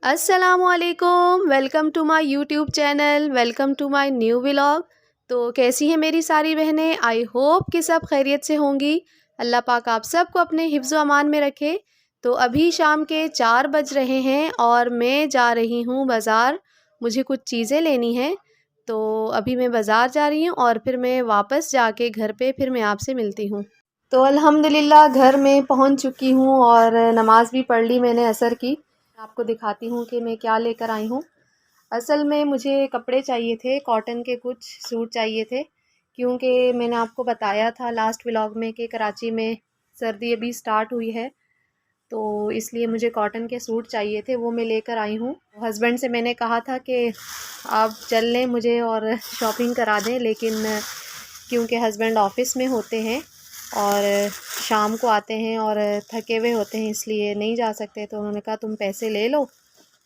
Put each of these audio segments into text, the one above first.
अस्सलामुअलैकुम, welcome to my YouTube channel, welcome to my new vlog. तो कैसी हैं मेरी सारी बहनें? आई होप कि सब खैरियत से होंगी। अल्लाह पाक आप सबको अपने हिफ्ज़ व अमान में रखे। तो अभी शाम के 4 बज रहे हैं और मैं जा रही हूँ बाज़ार। मुझे कुछ चीज़ें लेनी हैं, तो अभी मैं बाज़ार जा रही हूँ और फिर मैं वापस जाके घर पे फिर मैं आपसे मिलती हूँ। तो अल्हम्दुलिल्लाह घर में पहुँच चुकी हूँ और नमाज़ भी पढ़ ली मैंने असर की। आपको दिखाती हूँ कि मैं क्या लेकर आई हूँ। असल में मुझे कपड़े चाहिए थे, कॉटन के कुछ सूट चाहिए थे, क्योंकि मैंने आपको बताया था लास्ट व्लॉग में कि कराची में सर्दी अभी स्टार्ट हुई है, तो इसलिए मुझे कॉटन के सूट चाहिए थे, वो मैं लेकर आई हूँ। हस्बैंड से मैंने कहा था कि आप चल लें मुझे और शॉपिंग करा दें, लेकिन क्योंकि हस्बैंड ऑफ़िस में होते हैं और शाम को आते हैं और थके हुए होते हैं, इसलिए नहीं जा सकते। तो उन्होंने कहा तुम पैसे ले लो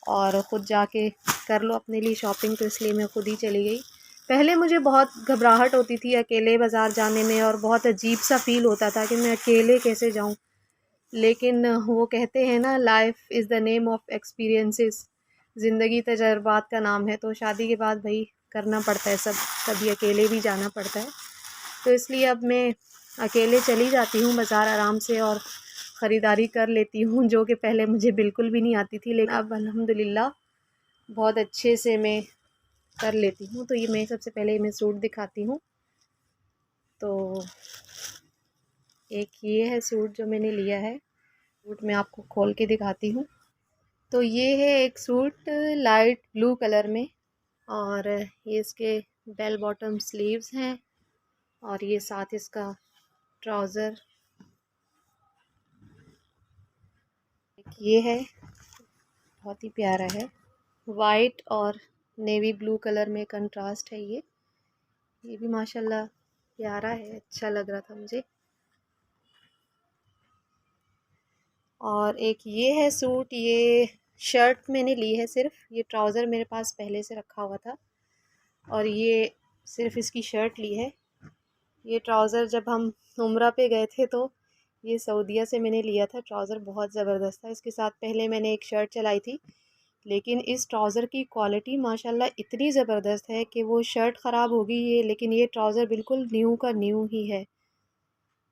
और ख़ुद जाके कर लो अपने लिए शॉपिंग। तो इसलिए मैं ख़ुद ही चली गई। पहले मुझे बहुत घबराहट होती थी अकेले बाज़ार जाने में और बहुत अजीब सा फ़ील होता था कि मैं अकेले कैसे जाऊं, लेकिन वो कहते हैं ना, life is the name of experiences, ज़िंदगी तजर्बात का नाम है। तो शादी के बाद भाई करना पड़ता है सब, कभी अकेले भी जाना पड़ता है। तो इसलिए अब मैं अकेले चली जाती हूँ बाज़ार आराम से और ख़रीदारी कर लेती हूँ, जो कि पहले मुझे बिल्कुल भी नहीं आती थी, लेकिन अब अल्हम्दुलिल्लाह बहुत अच्छे से मैं कर लेती हूँ। तो ये मैं सबसे पहले मैं सूट दिखाती हूँ। तो एक ये है सूट जो मैंने लिया है, सूट मैं आपको खोल के दिखाती हूँ। तो ये है एक सूट लाइट ब्लू कलर में और ये इसके बेल बॉटम स्लीव्स हैं और ये साथ इसका ट्राउज़र ये है, बहुत ही प्यारा है, वाइट और नेवी ब्लू कलर में कंट्रास्ट है। ये भी माशाल्लाह प्यारा है, अच्छा लग रहा था मुझे। और एक ये है सूट, ये शर्ट मैंने ली है सिर्फ, ये ट्राउज़र मेरे पास पहले से रखा हुआ था और ये सिर्फ इसकी शर्ट ली है। ये ट्राउज़र जब हम उम्रा पे गए थे तो ये सऊदीया से मैंने लिया था। ट्राउज़र बहुत ज़बरदस्त था। इसके साथ पहले मैंने एक शर्ट चलाई थी, लेकिन इस ट्राउज़र की क्वालिटी माशाल्लाह इतनी ज़बरदस्त है कि वो शर्ट ख़राब होगी ये, लेकिन ये ट्राउज़र बिल्कुल न्यू का न्यू ही है।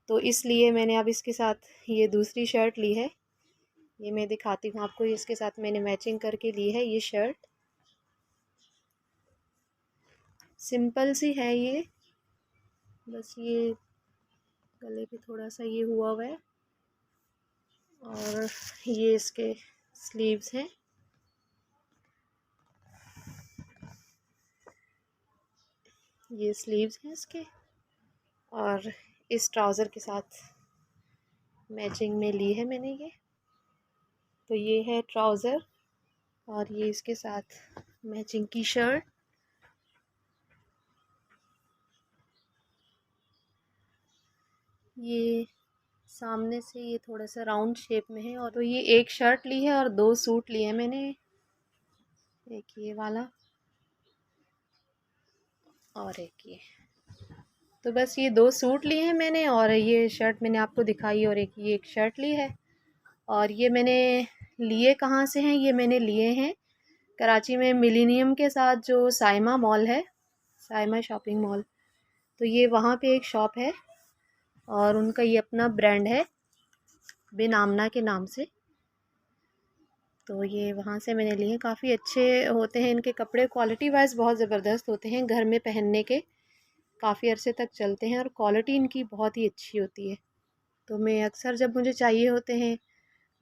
तो इसलिए मैंने अब इसके साथ ये दूसरी शर्ट ली है, ये मैं दिखाती हूँ आपको। इसके साथ मैंने मैचिंग करके ली है ये शर्ट, सिंपल सी है ये, बस ये गले पे थोड़ा सा ये हुआ है और ये इसके स्लीव्स हैं। ये स्लीव्स हैं इसके और इस ट्राउज़र के साथ मैचिंग में ली है मैंने ये। तो ये है ट्राउज़र और ये इसके साथ मैचिंग की शर्ट। ये सामने से ये थोड़ा सा राउंड शेप में है। और तो ये एक शर्ट ली है और दो सूट लिए हैं मैंने, एक ये वाला और एक ये। तो बस ये दो सूट लिए हैं मैंने और ये शर्ट मैंने आपको दिखाई और एक शर्ट ली है। और ये मैंने लिए कहाँ से हैं? ये मैंने लिए हैं कराची में मिलेनियम के साथ जो साइमा मॉल है, साइमा शॉपिंग मॉल, तो ये वहाँ पे एक शॉप है और उनका ये अपना ब्रांड है बिन आमना के नाम से। तो ये वहाँ से मैंने लिए हैं, काफ़ी अच्छे होते हैं इनके कपड़े, क्वालिटी वाइज बहुत ज़बरदस्त होते हैं, घर में पहनने के काफ़ी अरसे तक चलते हैं और क्वालिटी इनकी बहुत ही अच्छी होती है। तो मैं अक्सर जब मुझे चाहिए होते हैं,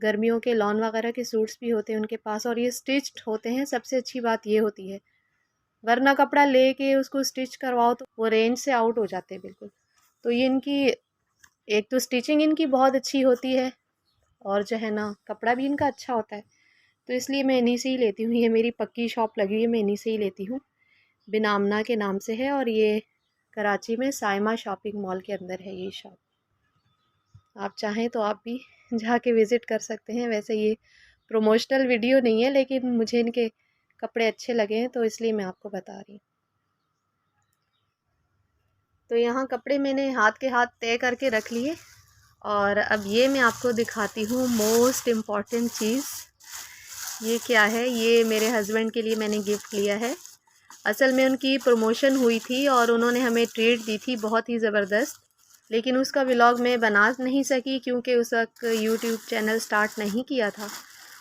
गर्मियों के लॉन वगैरह के सूट्स भी होते हैं उनके पास और ये स्टिच्ड होते हैं, सबसे अच्छी बात ये होती है, वरना कपड़ा लेके उसको स्टिच करवाओ तो वो रेंज से आउट हो जाते हैं बिल्कुल। तो ये इनकी एक तो स्टिचिंग इनकी बहुत अच्छी होती है और जो है ना कपड़ा भी इनका अच्छा होता है, तो इसलिए मैं इन्हीं से ही लेती हूँ। ये मेरी पक्की शॉप लगी हुई है, मैं इन्हीं से ही लेती हूँ, बिन आमना के नाम से है और ये कराची में साइमा शॉपिंग मॉल के अंदर है ये शॉप। आप चाहें तो आप भी जाके विज़िट कर सकते हैं। वैसे ये प्रमोशनल वीडियो नहीं है, लेकिन मुझे इनके कपड़े अच्छे लगे हैं तो इसलिए मैं आपको बता रही हूँ। तो यहाँ कपड़े मैंने हाथ के हाथ तय करके रख लिए और अब ये मैं आपको दिखाती हूँ मोस्ट इम्पॉर्टेंट चीज़। ये क्या है, ये मेरे हस्बैंड के लिए मैंने गिफ्ट लिया है। असल में उनकी प्रमोशन हुई थी और उन्होंने हमें ट्रीट दी थी बहुत ही ज़बरदस्त, लेकिन उसका व्लॉग मैं बना नहीं सकी क्योंकि उस वक्त यूट्यूब चैनल स्टार्ट नहीं किया था।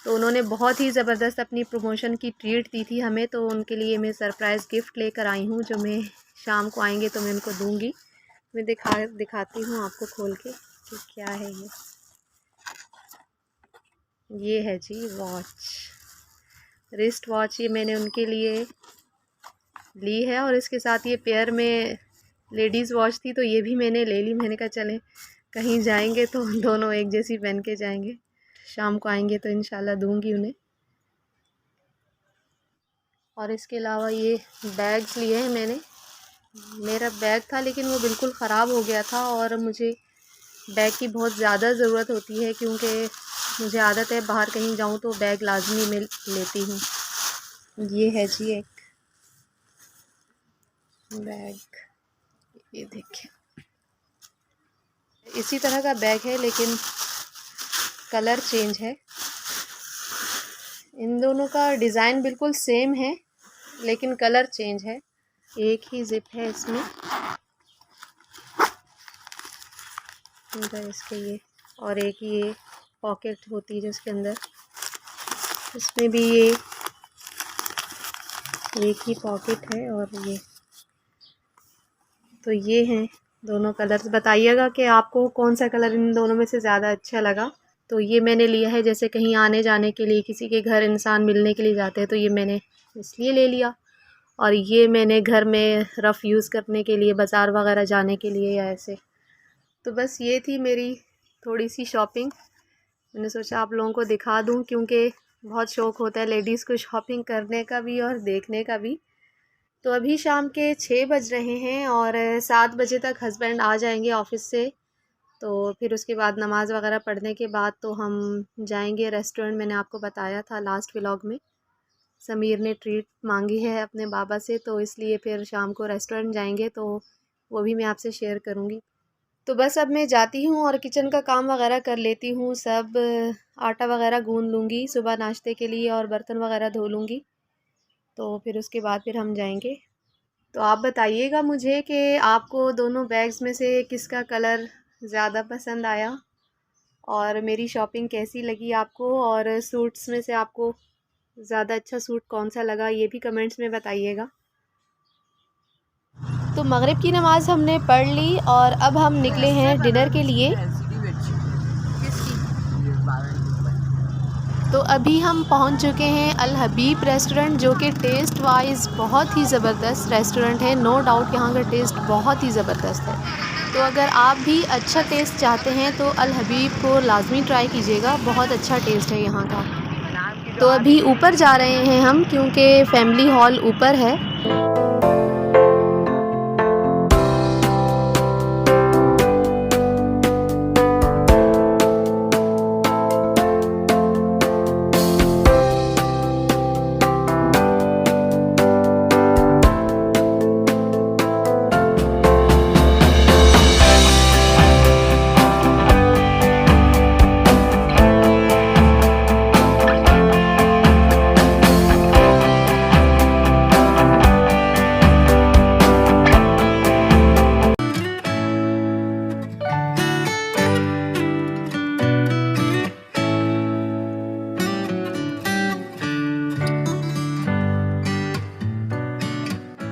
तो उन्होंने बहुत ही ज़बरदस्त अपनी प्रमोशन की ट्रीट दी थी हमें, तो उनके लिए मैं सरप्राइज़ गिफ्ट लेकर आई हूँ, जो मैं शाम को आएंगे तो मैं उनको दूँगी। मैं दिखाती हूँ आपको खोल के कि क्या है ये है जी वॉच, रिस्ट वॉच। ये मैंने उनके लिए ली है और इसके साथ ये पेयर में लेडीज़ वॉच थी, तो ये भी मैंने ले ली। मैंने कहा चलें कहीं जाएंगे तो दोनों एक जैसी पहन के जाएंगे, शाम को आएंगे तो इंशाल्लाह दूंगी उन्हें। और इसके अलावा ये बैग्स लिए हैं मैंने। मेरा बैग था लेकिन वो बिल्कुल ख़राब हो गया था और मुझे बैग की बहुत ज़्यादा ज़रूरत होती है क्योंकि मुझे आदत है बाहर कहीं जाऊं तो बैग लाजमी मैं लेती हूँ। ये है जी एक बैग, ये देखिए इसी तरह का बैग है लेकिन कलर चेंज है। इन दोनों का डिज़ाइन बिल्कुल सेम है लेकिन कलर चेंज है। एक ही ज़िप है इसमें, अंदर इसके ये, और एक ये पॉकेट होती है जिसके अंदर, इसमें भी ये एक ही पॉकेट है। और ये तो ये हैं दोनों कलर्स। बताइएगा कि आपको कौन सा कलर इन दोनों में से ज़्यादा अच्छा लगा। तो ये मैंने लिया है जैसे कहीं आने जाने के लिए, किसी के घर इंसान मिलने के लिए जाते हैं तो ये मैंने इसलिए ले लिया। और ये मैंने घर में रफ़ यूज़ करने के लिए, बाज़ार वगैरह जाने के लिए या ऐसे। तो बस ये थी मेरी थोड़ी सी शॉपिंग। मैंने सोचा आप लोगों को दिखा दूं क्योंकि बहुत शौक़ होता है लेडीज़ को शॉपिंग करने का भी और देखने का भी। तो अभी शाम के 6 बज रहे हैं और 7 बजे तक हस्बैंड आ जाएंगे ऑफ़िस से। तो फिर उसके बाद नमाज़ वगैरह पढ़ने के बाद तो हम जाएंगे रेस्टोरेंट। मैंने आपको बताया था लास्ट व्लॉग में, समीर ने ट्रीट मांगी है अपने बाबा से, तो इसलिए फिर शाम को रेस्टोरेंट जाएंगे, तो वो भी मैं आपसे शेयर करूँगी। तो बस अब मैं जाती हूँ और किचन का काम वगैरह कर लेती हूँ। सब आटा वगैरह गूँध लूँगी सुबह नाश्ते के लिए और बर्तन वगैरह धो लूँगी, तो फिर उसके बाद फिर हम जाएंगे। तो आप बताइएगा मुझे कि आपको दोनों बैग्स में से किसका कलर ज़्यादा पसंद आया और मेरी शॉपिंग कैसी लगी आपको, और सूट्स में से आपको ज़्यादा अच्छा सूट कौन सा लगा, ये भी कमेंट्स में बताइएगा। तो मगरिब की नमाज़ हमने पढ़ ली और अब हम निकले हैं डिनर के लिए। तो अभी हम पहुंच चुके हैं अल हबीब रेस्टोरेंट, जो कि टेस्ट वाइज बहुत ही ज़बरदस्त रेस्टोरेंट है। नो डाउट यहाँ का टेस्ट बहुत ही ज़बरदस्त है। तो अगर आप भी अच्छा टेस्ट चाहते हैं तो अल हबीब को लाजमी ट्राई कीजिएगा, बहुत अच्छा टेस्ट है यहाँ का। तो अभी ऊपर जा रहे हैं हम क्योंकि फैमिली हॉल ऊपर है।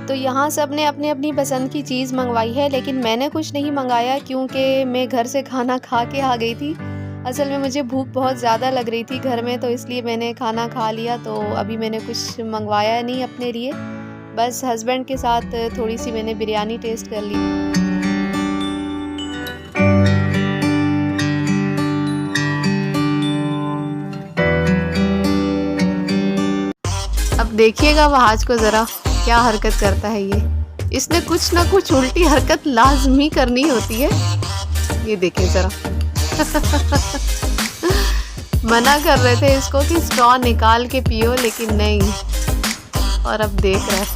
तो यहाँ सब ने अपनी अपनी पसंद की चीज़ मंगवाई है, लेकिन मैंने कुछ नहीं मंगाया क्योंकि मैं घर से खाना खा के आ गई थी। असल में मुझे भूख बहुत ज़्यादा लग रही थी घर में, तो इसलिए मैंने खाना खा लिया। तो अभी मैंने कुछ मंगवाया नहीं अपने लिए, बस हस्बैंड के साथ थोड़ी सी मैंने बिरयानी टेस्ट कर ली। अब देखिएगा वहाज को ज़रा क्या हरकत करता है ये। इसने कुछ ना कुछ उल्टी हरकत लाजमी करनी होती है। ये देखिए ज़रा मना कर रहे थे इसको कि स्ट्रॉ निकाल के पियो, लेकिन नहीं, और अब देख रहा है।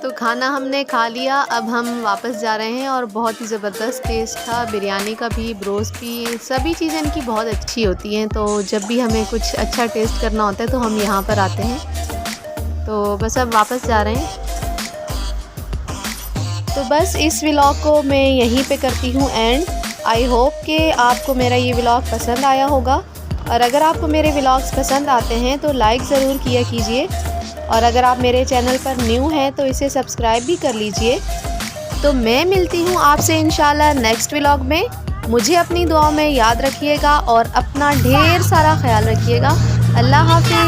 तो खाना हमने खा लिया, अब हम वापस जा रहे हैं और बहुत ही ज़बरदस्त टेस्ट था बिरयानी का भी, ब्रोस्ट भी, सभी चीज़ें इनकी बहुत अच्छी होती हैं। तो जब भी हमें कुछ अच्छा टेस्ट करना होता है तो हम यहाँ पर आते हैं। तो बस अब वापस जा रहे हैं। तो बस इस व्लॉग को मैं यहीं पे करती हूँ एंड। आई होप कि आपको मेरा ये व्लॉग पसंद आया होगा, और अगर आपको मेरे व्लॉग्स पसंद आते हैं तो लाइक ज़रूर किया कीजिए, और अगर आप मेरे चैनल पर न्यू हैं तो इसे सब्सक्राइब भी कर लीजिए। तो मैं मिलती हूँ आपसे इंशाल्लाह नेक्स्ट व्लॉग में। मुझे अपनी दुआओं में याद रखिएगा और अपना ढेर सारा ख्याल रखिएगा। अल्लाह हाफ़िज़।